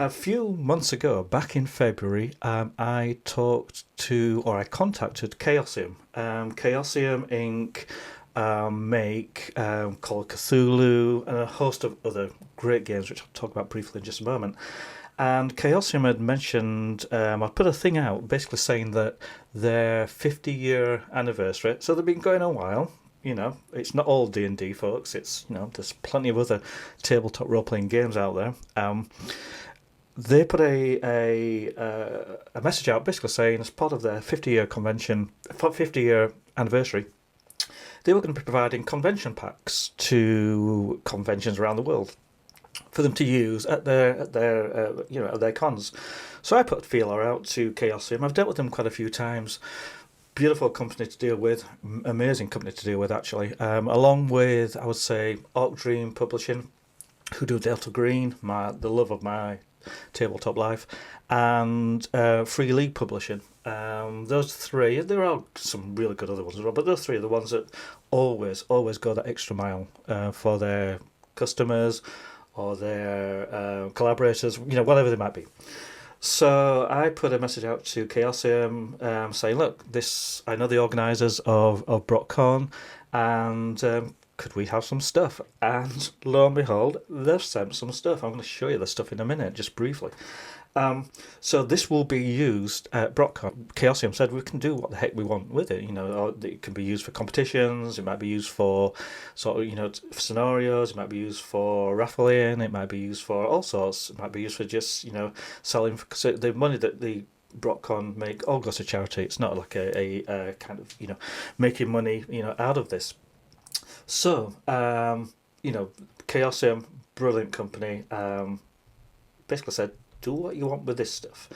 A few months ago, back in February, I contacted Chaosium. Chaosium Inc. Make Call of Cthulhu and a host of other great games, which I'll talk about briefly in just a moment. And Chaosium had mentioned, I put a thing out basically saying that their 50-year anniversary, so they've been going a while. It's not all D&D, folks. It's, there's plenty of other tabletop role-playing games out there. They put a message out basically saying, as part of their 50-year anniversary, they were going to be providing convention packs to conventions around the world for them to use at their cons. So I put a feeler out to Chaosium. I've dealt with them quite a few times. Beautiful company to deal with, amazing company to deal with actually. Along with, I would say, Orc Dream Publishing, who do Delta Green, the love of my tabletop life, and Free League Publishing. Those three, there are some really good other ones as well, but those three are the ones that always go that extra mile for their customers or their collaborators, whatever they might be. So I put a message out to Chaosium saying, look, I know the organisers of Broch-Con, and could we have some stuff? And lo and behold, they've sent some stuff. I'm going to show you the stuff in a minute, just briefly. So this will be used at Broch-Con. Chaosium said we can do what the heck we want with it. It can be used for competitions. It might be used for scenarios. It might be used for raffling. It might be used for all sorts. It might be used for just selling. So the money that the Broch-Con make all goes to charity. It's not like a kind of making money out of this. So Chaosium, brilliant company. Basically said, do what you want with this stuff.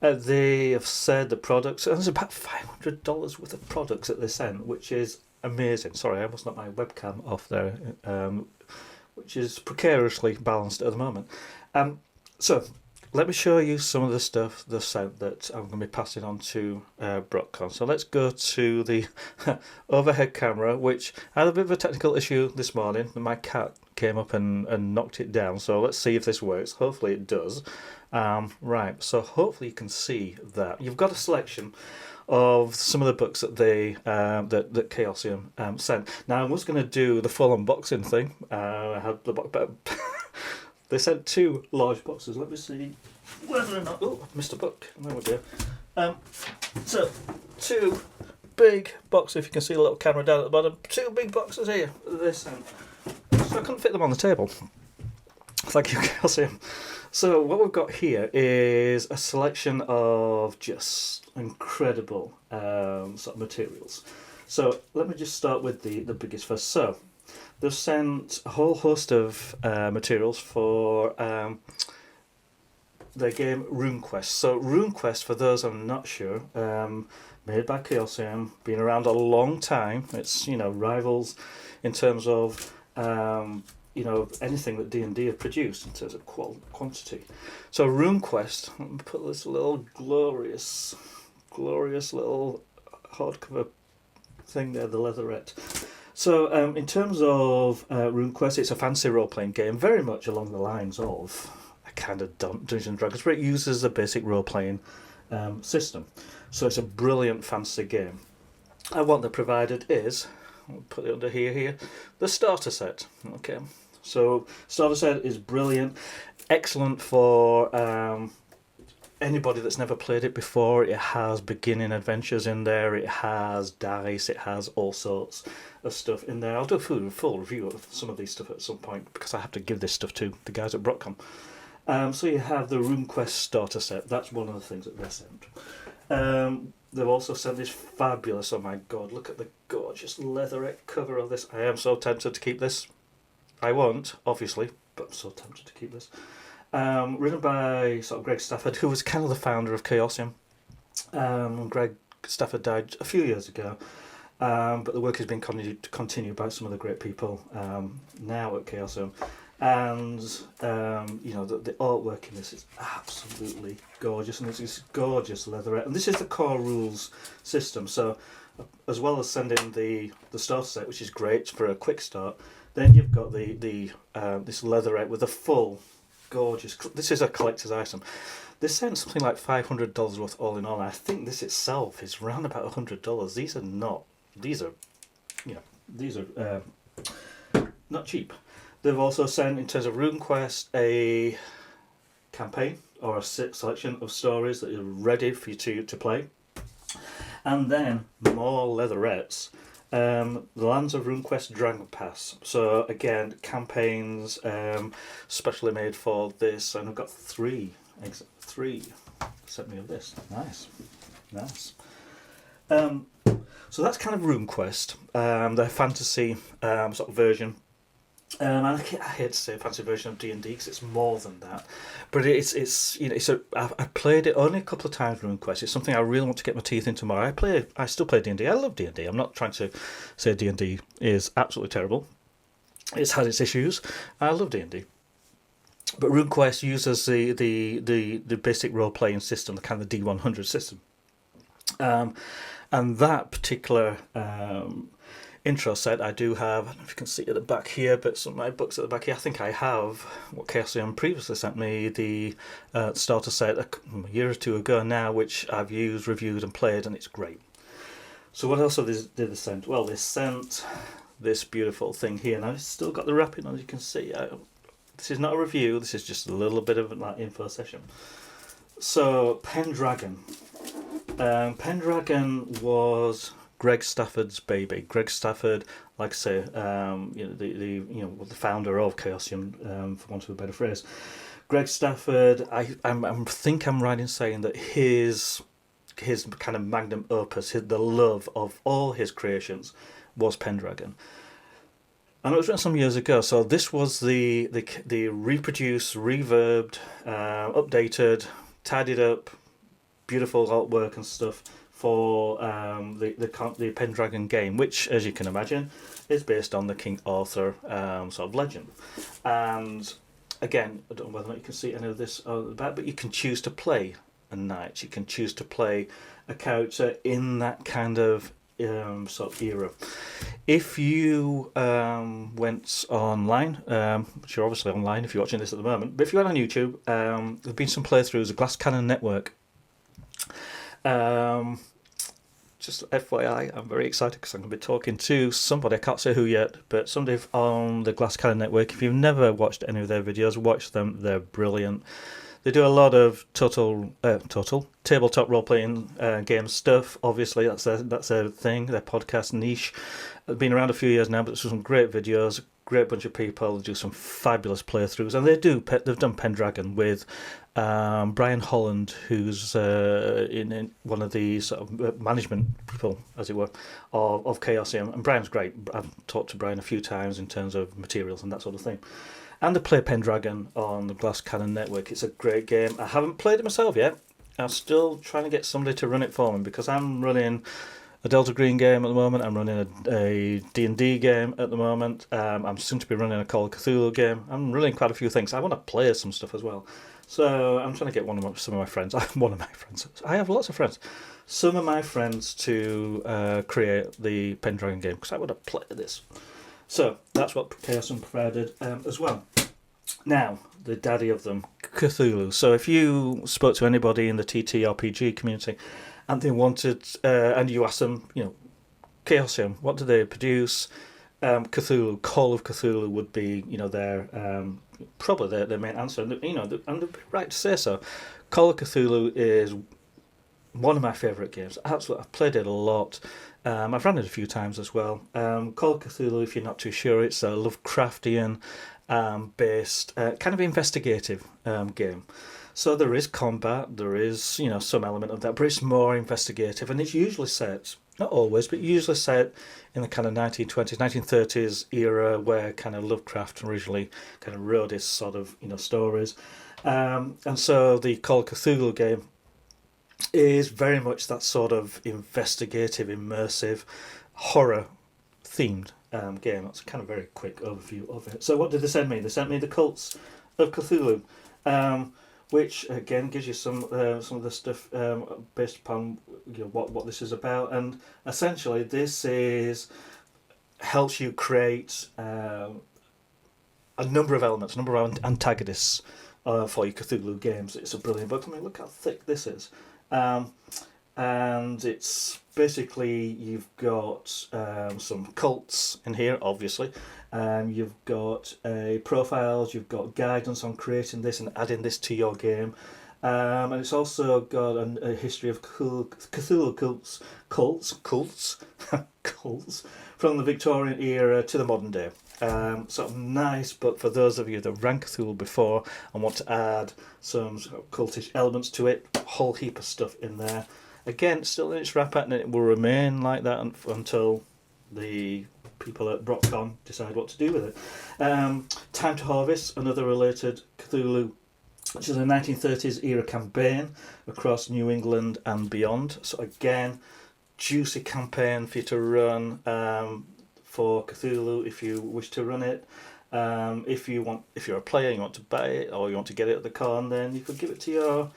They have said the products, and there's about $500 worth of products that they sent, which is amazing. Sorry, I almost knocked my webcam off there, which is precariously balanced at the moment. So let me show you some of the stuff they've sent that I'm going to be passing on to Broch-Con. So let's go to the overhead camera, which I had a bit of a technical issue this morning. My cat came up and knocked it down. So let's see if this works. Hopefully it does. Right, so hopefully you can see that. You've got a selection of some of the books that that Chaosium sent. Now I was going to do the full unboxing thing. I had the box, but they sent two large boxes. Let me see whether or not... Oh, I've missed a book. There we go. So, two big boxes. If you can see the little camera down at the bottom. Two big boxes here. They sent. So I couldn't fit them on the table. Thank you, Chaosium. So what we've got here is a selection of just incredible sort of materials. So let me just start with the biggest first. So they've sent a whole host of materials for their game RuneQuest. So RuneQuest, for those I'm not sure, made by Chaosium, been around a long time. It's rivals in terms of anything that D&D have produced in terms of quantity. So RuneQuest, let me put this little glorious little hardcover thing there, the leatherette. So in terms of RuneQuest, it's a fantasy role-playing game, very much along the lines of a kind of Dungeons and Dragons, but it uses a basic role-playing system. So it's a brilliant fantasy game. And what they provided is, I'll put it under here, the starter set. Okay, so starter set is brilliant, excellent for anybody that's never played it before. It has beginning adventures in there, it has dice, it has all sorts of stuff in there. I'll do a full review of some of these stuff at some point because I have to give this stuff to the guys at Broch-Con. So you have the RuneQuest starter set. That's one of the things that they sent. They've also sent this fabulous, oh my god, look at the gorgeous leatherette cover of this. I am so tempted to keep this. I won't, obviously, but I'm so tempted to keep this. Written by sort of Greg Stafford, who was kind of the founder of Chaosium. Greg Stafford died a few years ago, but the work has been continued by some of the great people now at Chaosium. And the artwork in this is absolutely gorgeous, and it's this gorgeous leatherette. And this is the core rules system. So, as well as sending the starter set, which is great for a quick start, then you've got this leatherette with a full gorgeous. This is a collector's item. They sent something like $500 worth all in all. I think this itself is around about $100. These are not. These are, these are not cheap. They've also sent, in terms of RuneQuest, a campaign or a selection of stories that are ready for you to play, and then more leatherettes. The Lands of RuneQuest Dragon Pass. So again, campaigns specially made for this, and I've got three sent me of this. Nice. So that's kind of RuneQuest, their fantasy sort of version. And I hate to say a fancy version of D&D because it's more than that, but I played it only a couple of times. RuneQuest. It's something I really want to get my teeth into more. I still play D&D. I love D&D. I'm not trying to say D&D is absolutely terrible. It's had its issues. I love D&D, but RuneQuest uses the basic role playing system, the kind of D100 system, and that particular intro set I do have. I don't know if you can see it at the back here, but some of my books at the back here. I think I have what Chaosium previously sent me, the starter set a year or two ago now, which I've used, reviewed and played, and it's great. So what else did they send? Well, they sent this beautiful thing here. Now it's still got the wrapping on, as you can see. This is not a review, this is just a little bit of an info session. So Pendragon. Pendragon was Greg Stafford's baby. Greg Stafford, like I say, the founder of Chaosium, for want of a better phrase. Greg Stafford, I think I'm right in saying that his kind of magnum opus, the love of all his creations, was Pendragon. And it was written some years ago. So this was the reproduced, reverbed, updated, tidied up, beautiful artwork and stuff for the Pendragon game, which, as you can imagine, is based on the King Arthur sort of legend. And again, I don't know whether or not you can see any of this on the back, but you can choose to play a knight. You can choose to play a character in that kind of sort of era. If you went online, which you're obviously online if you're watching this at the moment, but if you went on YouTube, there's been some playthroughs of Glass Cannon Network. Just FYI, I'm very excited because I'm going to be talking to somebody, I can't say who yet, but somebody on the Glass Cannon Network. If you've never watched any of their videos, watch them, they're brilliant. They do a lot of total tabletop role-playing game stuff. Obviously, that's their thing, their podcast niche. They've been around a few years now, but there's some great videos, great bunch of people. They do some fabulous playthroughs, and they've done Pendragon with Brian Holland, who's in one of the sort of management people, as it were, of Chaosium. And Brian's great. I've talked to Brian a few times in terms of materials and that sort of thing. And they play Pendragon on the Glass Cannon Network. It's a great game. I haven't played it myself yet. I'm still trying to get somebody to run it for me because I'm running a Delta Green game at the moment. I'm running a D&D game at the moment. I'm soon to be running a Call of Cthulhu game. I'm running quite a few things. I want to play some stuff as well. So I'm trying to get some of my friends. I have lots of friends. Some of my friends to create the Pendragon game because I want to play this. So that's what Chaosium provided as well. Now, the daddy of them, Cthulhu. So if you spoke to anybody in the TTRPG community and they wanted, and you asked them, Chaosium, what do they produce? Cthulhu, Call of Cthulhu would be, their probably their main answer. And they're right to say so. Call of Cthulhu is one of my favourite games. Absolutely, I've played it a lot. I've run it a few times as well. Call of Cthulhu, if you're not too sure, it's a Lovecraftian based kind of investigative game. So there is combat, there is some element of that, but it's more investigative, and it's usually set, not always, but usually set in the kind of 1920s, 1930s era where kind of Lovecraft originally kind of wrote his sort of stories, and so the Call of Cthulhu game is very much that sort of investigative, immersive, horror themed game. That's kind of very quick overview of it. So what did they send me? They sent me the Cults of Cthulhu, which again gives you some of the stuff based upon what this is about, and essentially this helps you create a number of elements, a number of antagonists for your Cthulhu games. It's a brilliant book. I mean, look how thick this is. And it's basically, you've got some cults in here, obviously. You've got profiles, you've got guidance on creating this and adding this to your game. And it's also got a history of Cthulhu cults from the Victorian era to the modern day. Sort of nice book for those of you that ran Cthulhu before and want to add some sort of cultish elements to it. A whole heap of stuff in there. Again, still in its wrapper, and it will remain like that until the people at Broch-Con decide what to do with it. Time to Harvest, another related Cthulhu, which is a 1930s era campaign across New England and beyond. So again, juicy campaign for you to run for Cthulhu if you wish to run it. If you're a player, you want to buy it or you want to get it at the con, then you could give it to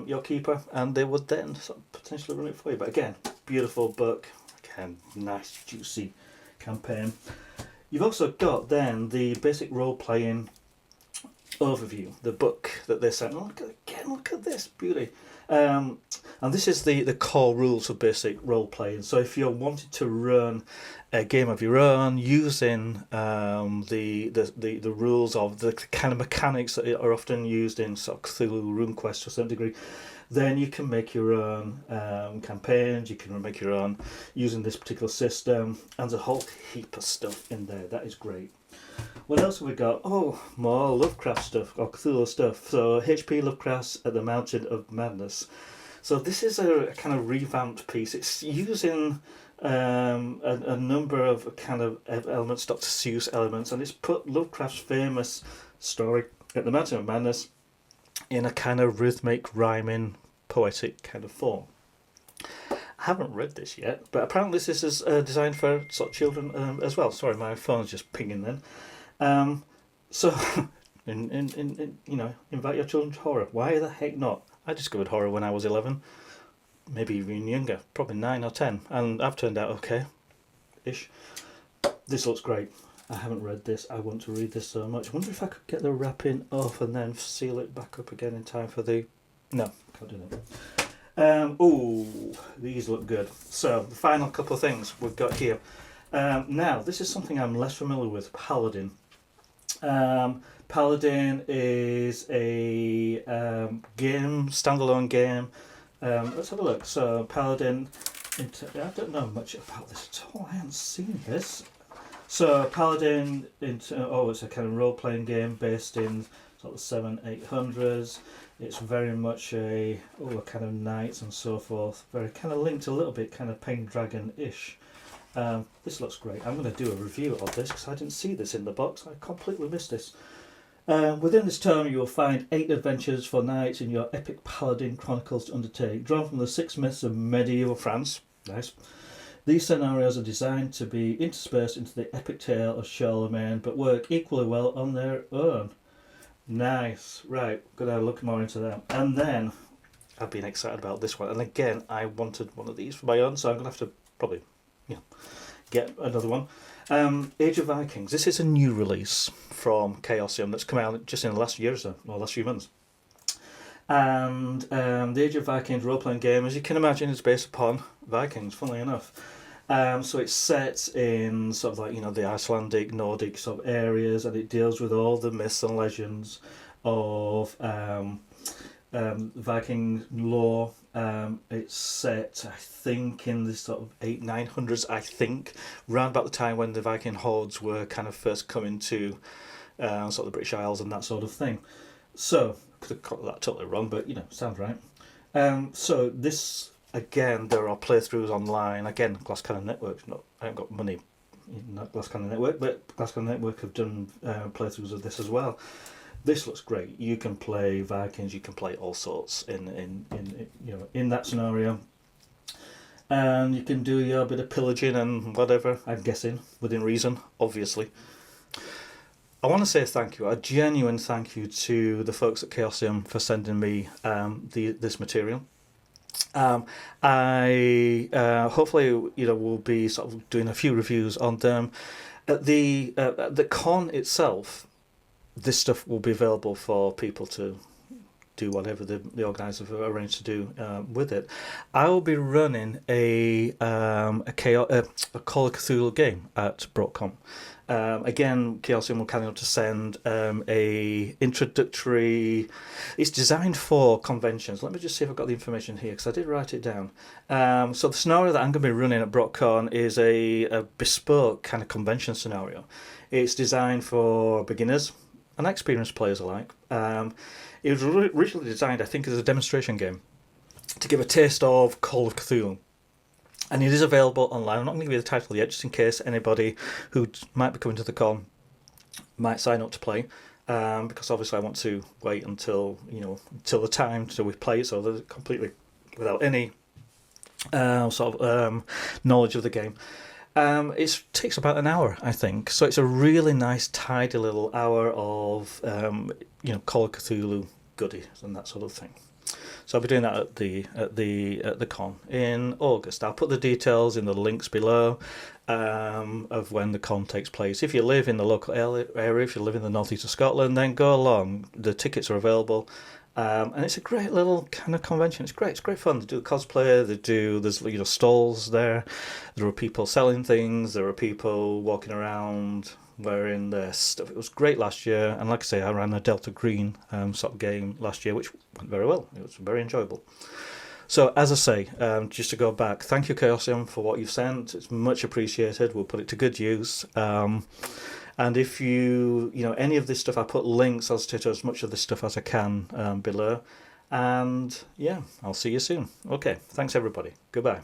your keeper, and they would then sort of potentially run it for you. But again, beautiful book. Again, nice juicy campaign. You've also got then the basic role-playing overview, the book that they sent. Look at this beauty. And this is the core rules of basic role-playing. So if you're wanting to run a game of your own using the rules of the kind of mechanics that are often used in sort of Cthulhu RuneQuest to a certain degree, then you can make your own campaigns, you can make your own using this particular system, and there's a whole heap of stuff in there. That is great. What else have we got? Oh, more Lovecraft stuff, or Cthulhu stuff. So H.P. Lovecraft's At the Mountain of Madness. So this is a kind of revamped piece. It's using a number of kind of elements, Dr. Seuss elements, and it's put Lovecraft's famous story At the Mountain of Madness in a kind of rhythmic, rhyming, poetic kind of form. I haven't read this yet, but apparently this is designed for sort of children as well. Sorry, my phone's just pinging then. So, invite your children to horror. Why the heck not? I discovered horror when I was 11, maybe even younger, probably 9 or 10, and I've turned out okay-ish. This looks great. I haven't read this. I want to read this so much. I wonder if I could get the wrapping off and then seal it back up again in time for the... No, can't do that. Oh, these look good. So, the final couple of things we've got here. Now, this is something I'm less familiar with, Paladin. Paladin is a standalone game. Let's have a look. So, Paladin, I don't know much about this at all. I haven't seen this. So, Paladin, it's a kind of role-playing game based in sort of 700-800s. It's very much a kind of knights and so forth. Very kind of linked a little bit, kind of Pendragon-ish. This looks great. I'm going to do a review of this because I didn't see this in the box. I completely missed this. Within this tome you will find 8 adventures for knights in your epic Paladin chronicles to undertake, drawn from the 6 myths of medieval France. Nice. These scenarios are designed to be interspersed into the epic tale of Charlemagne, but work equally well on their own. Nice. Right, gonna look more into that. And then I've been excited about this one, and again I wanted one of these for my own, so I'm gonna have to probably get another one. Age of Vikings. This is a new release from Chaosium that's come out just in the last year or so, or last few months. And the Age of Vikings role-playing game, as you can imagine, is based upon Vikings, funnily enough. So it's set in sort of like, the Icelandic, Nordic sort of areas, and it deals with all the myths and legends of Viking lore. It's set, I think, in the sort of 800-900s, I think, around about the time when the Viking hordes were kind of first coming to sort of the British Isles and that sort of thing. So, could have got that totally wrong, but, sounds right. So this... Again, there are playthroughs online. Again, Glass Cannon Network. I haven't got money, not Glass Cannon Network, but Glass Cannon Network have done playthroughs of this as well. This looks great. You can play Vikings. You can play all sorts in that scenario, and you can do your bit of pillaging and whatever. I'm guessing within reason, obviously. I want to say thank you, a genuine thank you to the folks at Chaosium for sending me this material. I hopefully will be sort of doing a few reviews on them. At the con itself, this stuff will be available for people to do whatever the organisers have arranged to do with it. I will be running a Call of Cthulhu game at Broch-Con. Again, Chaosium will kind of to send a introductory. It's designed for conventions. Let me just see if I've got the information here because I did write it down. So the scenario that I'm going to be running at Broch-Con is a bespoke kind of convention scenario. It's designed for beginners and experienced players alike. It was originally designed, I think, as a demonstration game to give a taste of Call of Cthulhu. And it is available online. I'm not going to give you the title yet, just in case anybody who might be coming to the con might sign up to play. Because obviously I want to wait until the time till we play it, so they're completely without any knowledge of the game. It takes about an hour, I think. So it's a really nice, tidy little hour of Call of Cthulhu goodies and that sort of thing. So I'll be doing that at the con in August. I'll put the details in the links below of when the con takes place. If you live in the local area, if you live in the northeast of Scotland, then go along. The tickets are available. And it's a great little kind of convention. It's great fun. They do cosplay. There's stalls there. There are people selling things. There are people walking around wearing their stuff. It was great last year, and like I say, I ran a Delta Green sort of game last year, which went very well. It was very enjoyable. So as I say, just to go back, thank you, Chaosium, for what you've sent. It's much appreciated. We'll put it to good use. And if you any of this stuff, I put links as to as much of this stuff as I can below. And yeah, I'll see you soon. Okay, thanks everybody. Goodbye.